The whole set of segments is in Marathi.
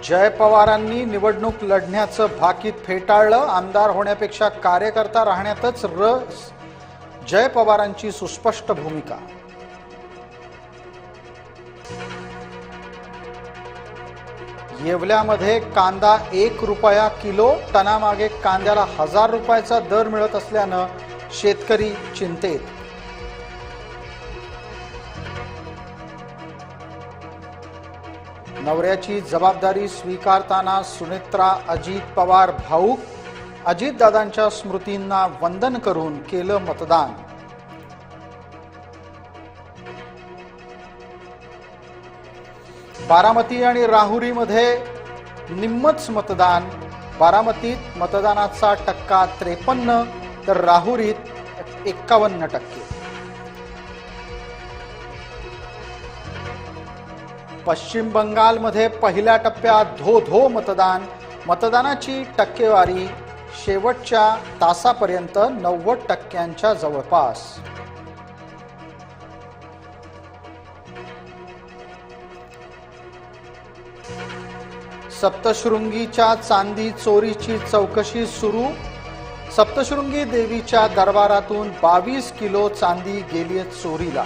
जय पवारांनी निवडणूक लढण्याचं भाकीत फेटाळलं। आमदार होण्यापेक्षा कार्यकर्ता राहण्यातच रस, जय पवारांची सुस्पष्ट भूमिका। येवल्यामध्ये कांदा 1 रुपया किलो, टनामागे कांद्याला 1000 रुपयाचा दर मिळत असल्यानं शेतकरी चिंतेत। नवऱ्याची जबाबदारी स्वीकारताना सुनेत्रा अजित पवार भाऊक, अजितदादांच्या स्मृतींना वंदन करून केलं मतदान। बारामती आणि राहुरीमध्ये निम्मच मतदान। बारामतीत मतदानाचा टक्का 53 तर राहुरीत 51%। पश्चिम बंगालमध्ये पहिल्या टप्प्यात धो मतदान। मतदानाची टक्केवारी शेवटच्या तासापर्यंत 90% जवळपास। सप्तशृंगीच्या चांदी चोरीची चौकशी सुरू। सप्तशृंगी देवीच्या दरबारातून 22 किलो चांदी गेली चोरीला।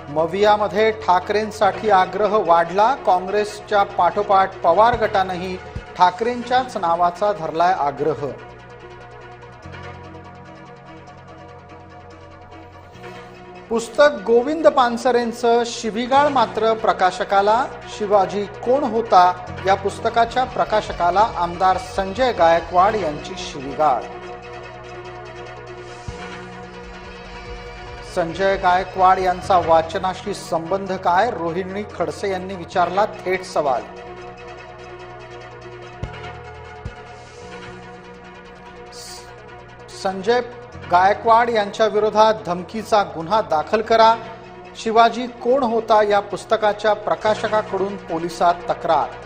मवियामध्ये ठाकरेंसाठी आग्रह वाढला। काँग्रेसच्या पाठोपाठ पवार गटानेही ठाकरेंच्याच नावाचा धरलाय आग्रह। पुस्तक गोविंद पानसरेंचं शिवीगाळ मात्र प्रकाशकाला। शिवाजी कोण होता या पुस्तकाच्या प्रकाशकाला आमदार संजय गायकवाड यांची शिवीगाळ। संजय गायकवाड यांचा वाचनाशी संबंध काय, रोहिणी खडसे यांनी विचारला थेट सवाल। संजय गायकवाड यांच्या विरोधात धमकीचा गुन्हा दाखल करा। शिवाजी कोण होता या पुस्तकाच्या प्रकाशकाकडून पोलिसात तक्रार।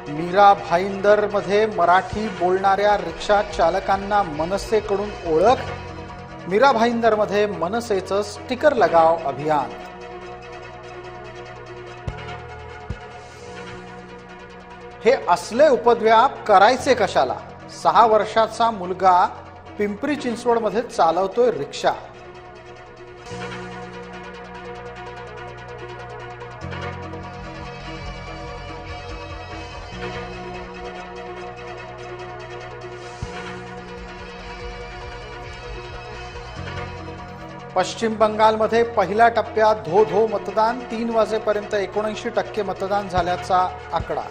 मीरा भाईंदर मध्ये मराठी बोलणाऱ्या रिक्षा चालकांना मनसेकडून ओळख। मीरा भाईंदर मध्ये मनसेचं स्टिकर लगाव अभियान। हे असले उपद्व्याप करायचे कशाला? 6 वर्षाचा मुलगा पिंपरी चिंचवड मध्ये चालवतोय रिक्षा। पश्चिम बंगालमध्ये पहिल्या टप्प्यात धो मतदान। 3 वाजेपर्यंत 79% मतदान झाल्याचा आकडा।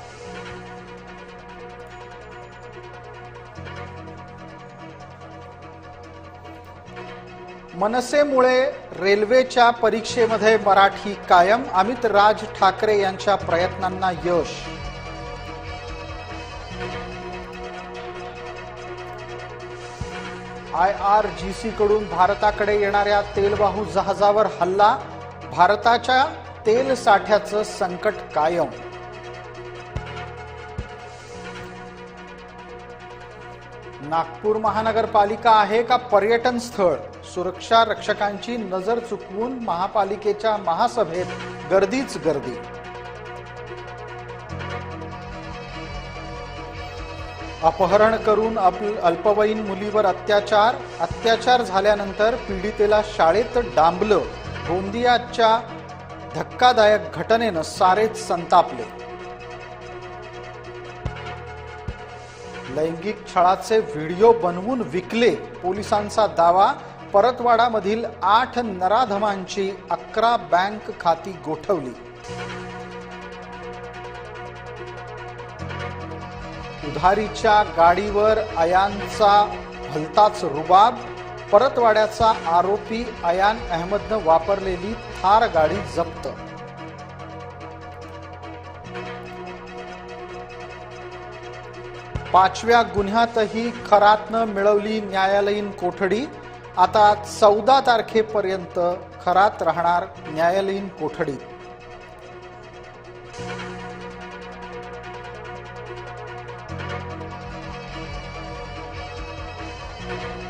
मनसेमुळे रेल्वेच्या परीक्षेमध्ये मराठी कायम। अमित राज ठाकरे यांच्या प्रयत्नांना यश। IRGC कडून भारताकडे येणाऱ्या तेलवाहू जहाजावर हल्ला। भारताच्या तेल साठ्याचं संकट कायम। नागपूर महानगरपालिका आहे का पर्यटन स्थळ? सुरक्षा रक्षकांची नजर चुकवून महापालिकेच्या महासभेत गर्दीच गर्दी। अपहरण करून अल्पवयीन मुलीवर अत्याचार झाल्यानंतर पीडितेला शाळेत डांबलं। गोंदियाच्या धक्कादायक घटनेनं सारेच संतापले। लैंगिक छळाचे व्हिडिओ बनवून विकले, पोलिसांचा दावा। परतवाडामधील 8 नराधमांची 11 बँक खाती गोठवली। उधारीच्या गाडीवर अयानचा भलताच रुबाब। परतवाड्याचा आरोपी अयान अहमदनं वापरलेली थार गाडी जप्त। पाचव्या गुन्ह्यातही खरातनं मिळवली न्यायालयीन कोठडी। आता 14 तारखेपर्यंत खरात राहणार न्यायालयीन कोठडीत।